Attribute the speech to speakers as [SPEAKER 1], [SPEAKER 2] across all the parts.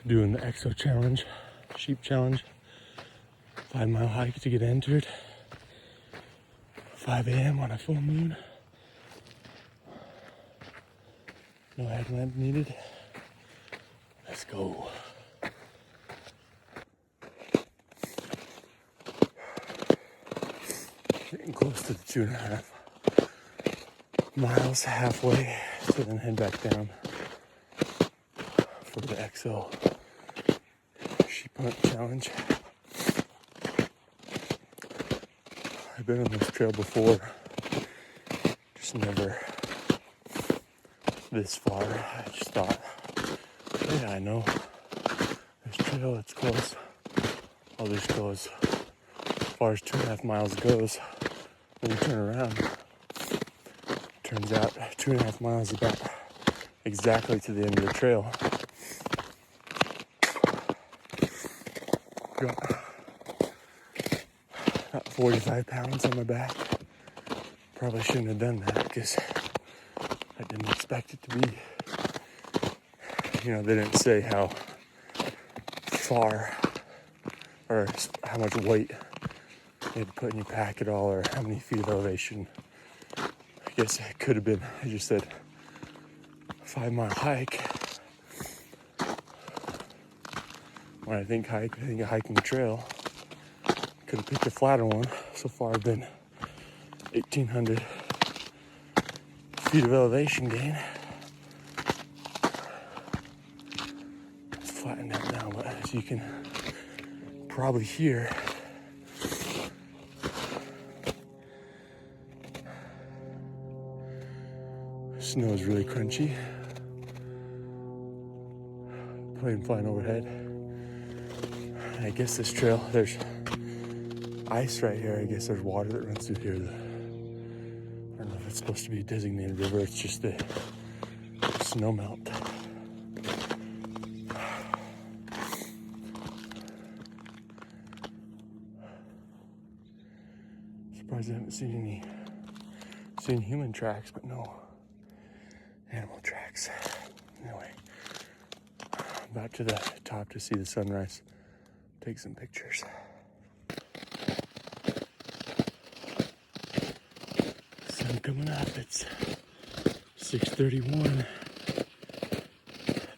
[SPEAKER 1] doing the EXO challenge, sheep challenge. 5-mile hike to get entered. 5 a.m. on a full moon. No headlamp needed. Let's go. Getting close to the 2.5 miles, halfway, so then head back down for the EXO sheep hunt challenge. I've been on this trail before, just never this far. I just thought, yeah, I know this trail, it's close. I'll just go as far as 2.5 miles goes. When you turn around, turns out 2.5 miles is about exactly to the end of the trail. Got about 45 pounds on my back. Probably shouldn't have done that because I didn't expect it to be, they didn't say how far or how much weight you had to put in your pack at all or how many feet of elevation. I guess it could have been, I just said 5-mile hike. When I think hike, I think of hiking the trail. Could have picked a flatter one. So far I've been 1,800 feet of elevation gain. It's flattened out now, but as you can probably hear, snow is really crunchy. Plane flying overhead. I guess this trail, there's ice right here. I guess there's water that runs through here. I don't know if it's supposed to be a designated river. It's just the snow melt. Surprised I haven't seen human tracks, but no animal tracks. Anyway, about to the top to see the sunrise. Take some pictures. Sun coming up. It's 6:31.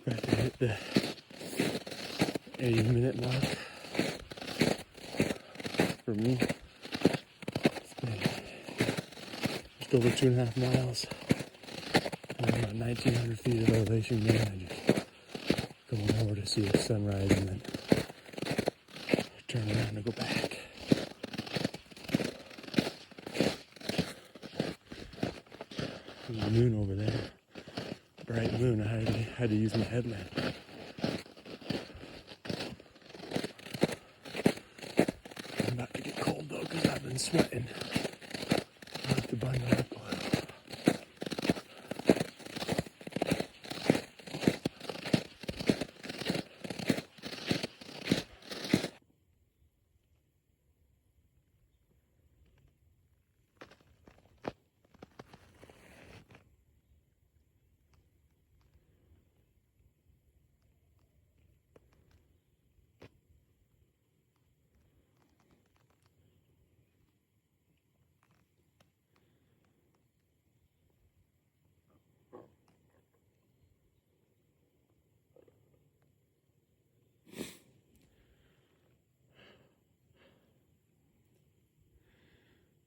[SPEAKER 1] About to hit the 80-minute mark. For me, it's been just over 2.5 miles. I'm about 1,900 feet of elevation gain. I just going over to see the sunrise and then turn around and go back. There's the moon over there. Bright moon. I had to use my headlamp. I'm about to get cold though because I've been sweating. I have to bundle up.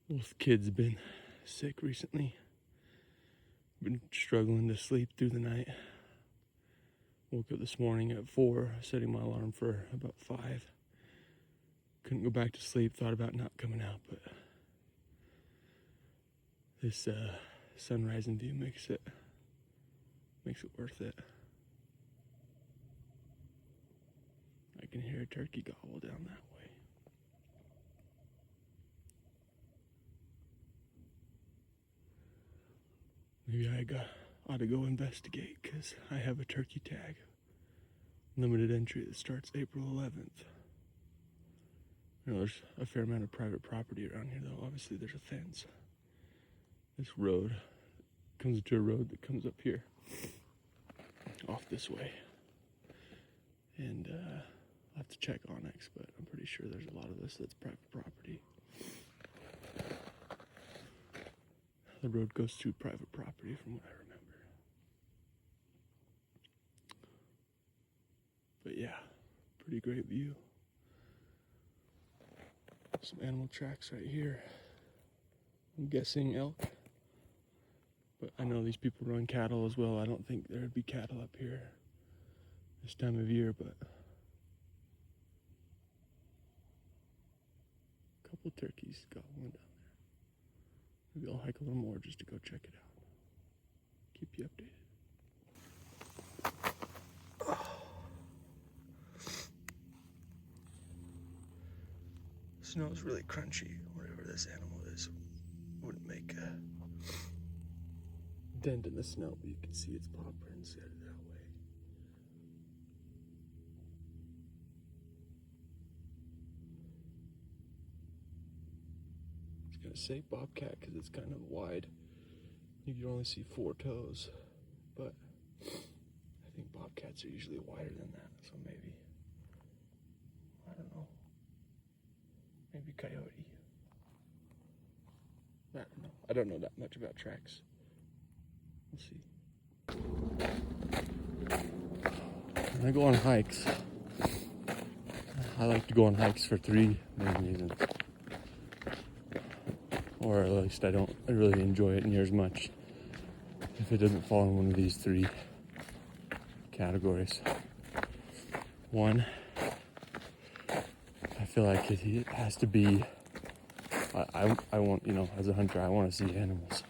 [SPEAKER 1] Both kids have been sick recently. Been struggling to sleep through the night. Woke up this morning at 4, setting my alarm for about 5. Couldn't go back to sleep, thought about not coming out, but this sunrise and view makes it worth it. I can hear a turkey gobble down that way. Maybe I ought to go investigate because I have a turkey tag. Limited entry that starts April 11th. There's a fair amount of private property around here though. Obviously there's a fence. This road comes into a road that comes up here. Off this way. And I'll have to check Onyx, but I'm pretty sure there's a lot of this that's private property. The road goes through private property from what I remember. But yeah, pretty great view. Some animal tracks right here. I'm guessing elk. But I know these people run cattle as well. I don't think there'd be cattle up here this time of year, but a couple turkeys, got one down there. Maybe I'll hike a little more just to go check it out. Keep you updated. Snow is really crunchy. Whatever this animal is, wouldn't make a dent in the snow, but you can see its paw prints headed that way. I was gonna say bobcat because it's kind of wide. You can only see 4 toes, but I think bobcats are usually wider than that, so maybe, I don't know, maybe coyote. I don't know. I don't know that much about tracks. We'll see. When I go on hikes, I like to go on hikes for 3 main reasons. Or at least I don't really enjoy it near as much if it doesn't fall in one of these 3 categories. 1, I feel like it has to be, I want, as a hunter, I want to see animals.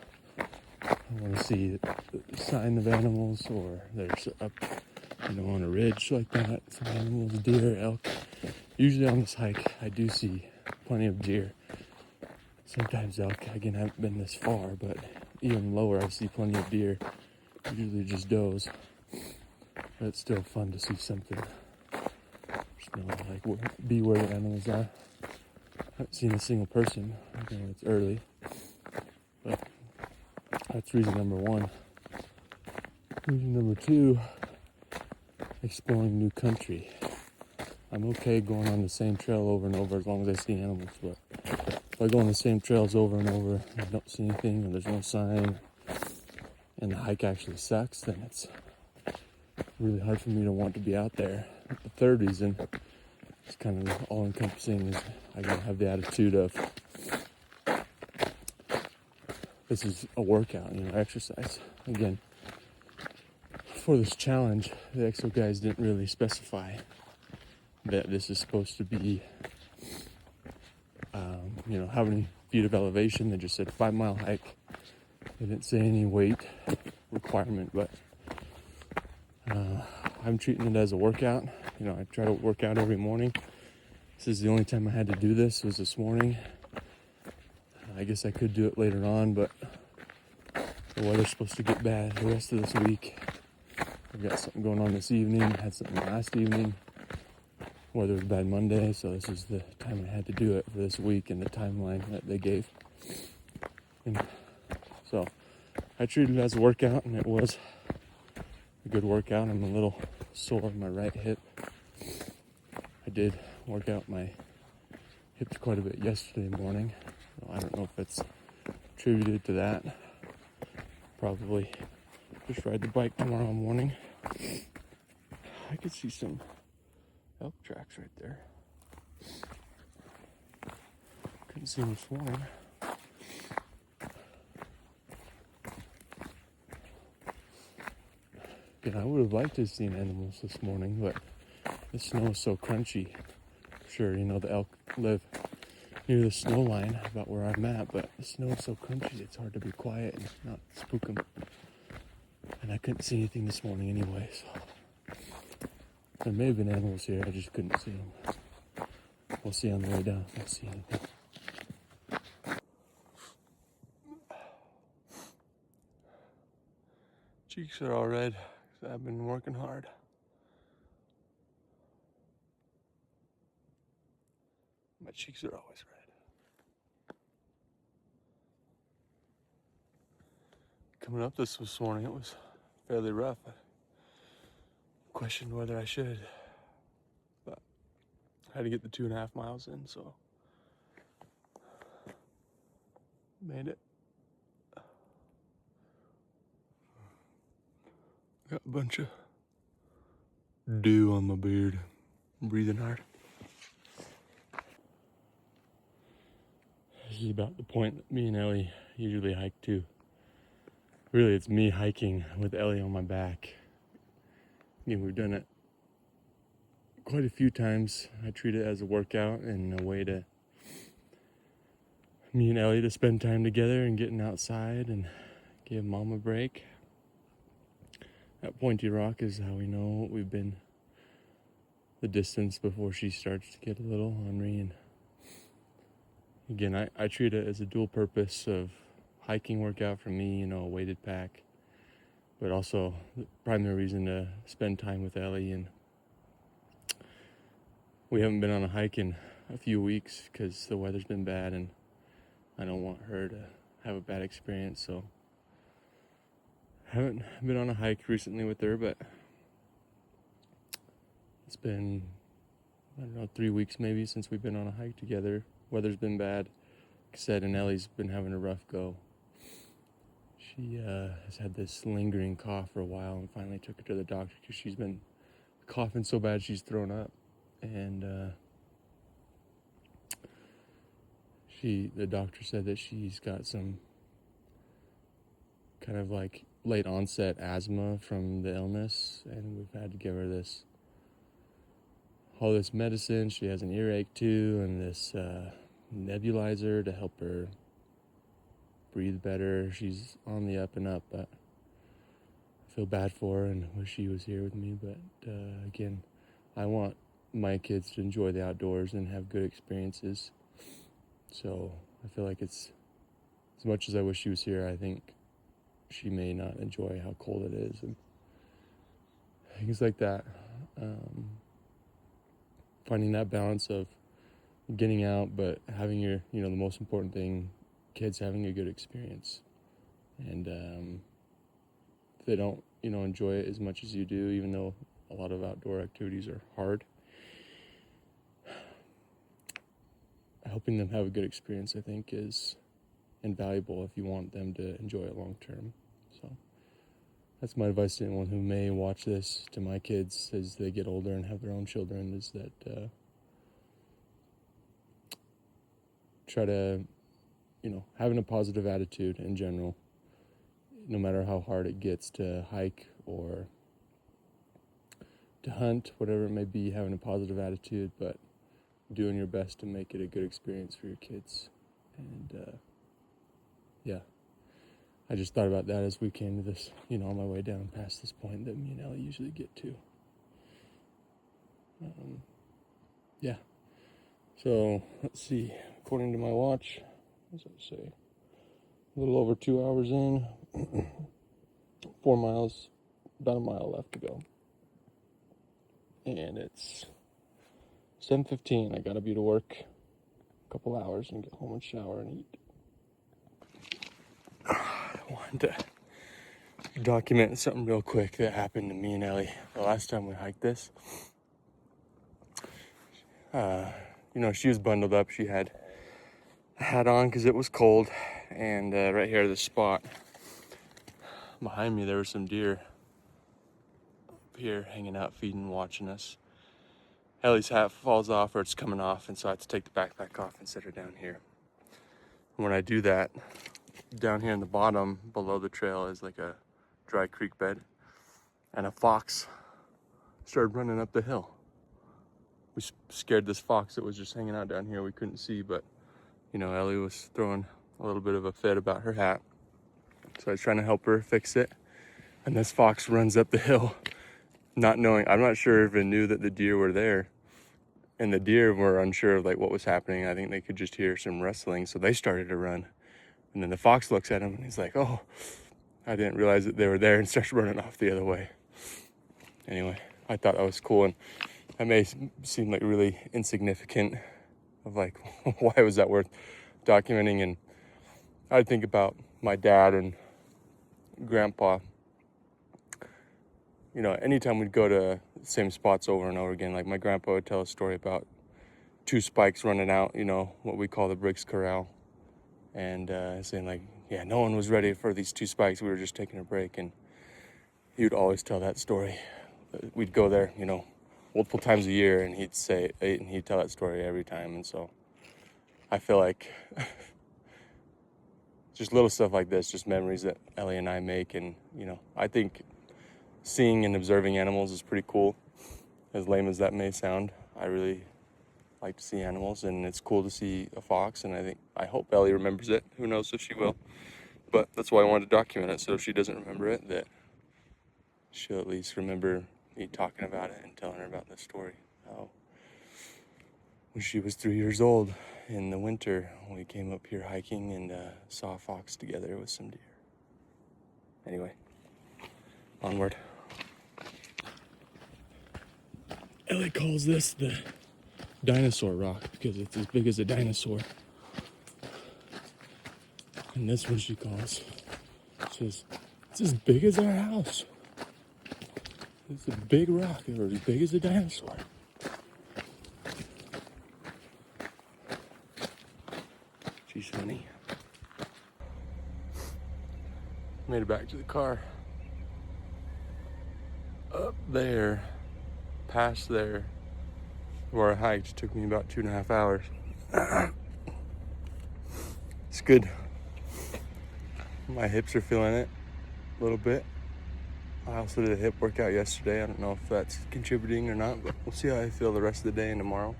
[SPEAKER 1] I want to see the sign of animals, or there's up, on a ridge like that, some animals, deer, elk. Usually on this hike, I do see plenty of deer. Sometimes elk. Again, I haven't been this far, but even lower, I see plenty of deer. Usually just does. But it's still fun to see something. Be where the animals are. I haven't seen a single person. It's early. But that's reason number 1. Reason number 2, exploring new country. I'm okay going on the same trail over and over as long as I see animals, but if I go on the same trails over and over and I don't see anything, or there's no sign, and the hike actually sucks, then it's really hard for me to want to be out there. The third reason, it's kind of all-encompassing, is I gotta have the attitude of, this is a workout, exercise. Again, for this challenge, the EXO guys didn't really specify that this is supposed to be, how many feet of elevation. They just said 5-mile hike. They didn't say any weight requirement, but I'm treating it as a workout. I try to work out every morning. This is the only time I had to do this, was this morning. I guess I could do it later on, but the weather's supposed to get bad the rest of this week. I've got something going on this evening. I had something last evening. Weather was bad Monday, so this is the time I had to do it for this week and the timeline that they gave. And so I treated it as a workout, and it was a good workout. I'm a little sore in my right hip. I did work out my hips quite a bit yesterday morning. I don't know if it's attributed to that. Probably just ride the bike tomorrow morning. I could see some elk tracks right there. Couldn't see them this morning. Again, I would have liked to have seen animals this morning, but the snow is so crunchy. Sure, the elk live near the snow line about where I'm at, but the snow is so crunchy it's hard to be quiet and not spook them. And I couldn't see anything this morning anyway, so there may have been animals here, I just couldn't see them. We'll see on the way down if I see anything. Cheeks are all red because I've been working hard. My cheeks are always red. Coming up this morning, it was fairly rough. I questioned whether I should had to get the 2.5 miles in, so made it. Got a bunch of dew on my beard. I'm breathing hard. This is about the point that me and Ellie usually hike to. Really, it's me hiking with Ellie on my back. We've done it quite a few times. I treat it as a workout and a way to me and Ellie to spend time together and getting outside and give Mom a break. That Pointy Rock is how we know we've been the distance before she starts to get a little ornery. And again, I treat it as a dual purpose of hiking workout for me, a weighted pack, but also the primary reason to spend time with Ellie. And we haven't been on a hike in a few weeks because the weather's been bad and I don't want her to have a bad experience, so haven't been on a hike recently with her, but it's been, 3 weeks maybe since we've been on a hike together. Weather's been bad, like I said, and Ellie's been having a rough go. She has had this lingering cough for a while and finally took her to the doctor because she's been coughing so bad she's thrown up. And the doctor said that she's got some kind of like late onset asthma from the illness, and we've had to give her all this medicine. She has an earache too, and this nebulizer to help her breathe better. She's on the up and up, but I feel bad for her and wish she was here with me. But again, I want my kids to enjoy the outdoors and have good experiences. So I feel like it's, as much as I wish she was here, I think she may not enjoy how cold it is and things like that. Finding that balance of getting out, but having your, the most important thing, kids having a good experience. And if they don't, enjoy it as much as you do, even though a lot of outdoor activities are hard, helping them have a good experience, I think, is invaluable if you want them to enjoy it long term. So that's my advice to anyone who may watch this, to my kids as they get older and have their own children, is that try to, having a positive attitude in general, no matter how hard it gets to hike or to hunt, whatever it may be, having a positive attitude, but doing your best to make it a good experience for your kids. And yeah, I just thought about that as we came to this, on my way down past this point that me and Ellie usually get to. Yeah. So let's see, according to my watch, what does it say? A little over 2 hours in, 4 miles, about a mile left to go. And it's 7:15. I gotta be to work a couple hours and get home and shower and eat. I wanted to document something real quick that happened to me and Ellie the last time we hiked this. She was bundled up. She had a hat on because it was cold. And right here, the spot behind me, there were some deer up here hanging out, feeding, watching us. Ellie's hat falls off, or it's coming off, and so I have to take the backpack off and set her down here. And when I do that, down here in the bottom, below the trail, is like a dry creek bed, and a fox started running up the hill. We scared this fox that was just hanging out down here. We couldn't see, but Ellie was throwing a little bit of a fit about her hat, so I was trying to help her fix it, and this fox runs up the hill, not knowing. I'm not sure if it knew that the deer were there, and the deer were unsure of what was happening. I think they could just hear some rustling, so they started to run. And then the fox looks at him and he's like, "Oh, I didn't realize that they were there," and starts running off the other way. Anyway, I thought that was cool, and that may seem like really insignificant of why was that worth documenting. And I think about my dad and grandpa. Anytime we'd go to the same spots over and over again, like my grandpa would tell a story about 2 spikes running out, you know, what we call the Briggs Corral, and saying like, yeah, no one was ready for these 2 spikes. We were just taking a break. And he would always tell that story. We'd go there, you know, multiple times a year, and he'd tell that story every time. And so I feel like just little stuff like this, just memories that Ellie and I make. And, you know, I think seeing and observing animals is pretty cool, as lame as that may sound. I really like to see animals, and it's cool to see a fox, and I hope Ellie remembers it. Who knows if she will, but that's why I wanted to document it, so if she doesn't remember it, that she'll at least remember me talking about it and telling her about the story. How when she was 3 years old in the winter, we came up here hiking and saw a fox together with some deer. Anyway, onward. Ellie calls this the dinosaur rock because it's as big as a dinosaur. And this one she calls, says, it's as big as our house. It's a big rock, or as big as a dinosaur. She's funny. Made it back to the car. Up there, past there, where I hiked, took me about 2.5 hours. It's good. My hips are feeling it a little bit. I also did a hip workout yesterday. I don't know if that's contributing or not, but we'll see how I feel the rest of the day and tomorrow.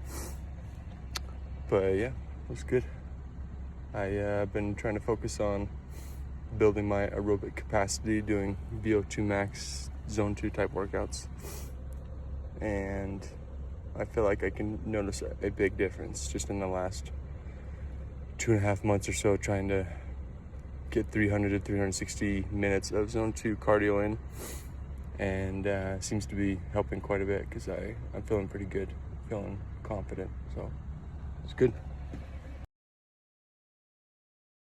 [SPEAKER 1] But yeah, it was good. I've been trying to focus on building my aerobic capacity, doing VO2 max, zone 2 type workouts. And I feel like I can notice a big difference just in the last 2.5 months or so, trying to get 300 to 360 minutes of zone 2 cardio in, and seems to be helping quite a bit because I'm feeling pretty good, feeling confident, so it's good.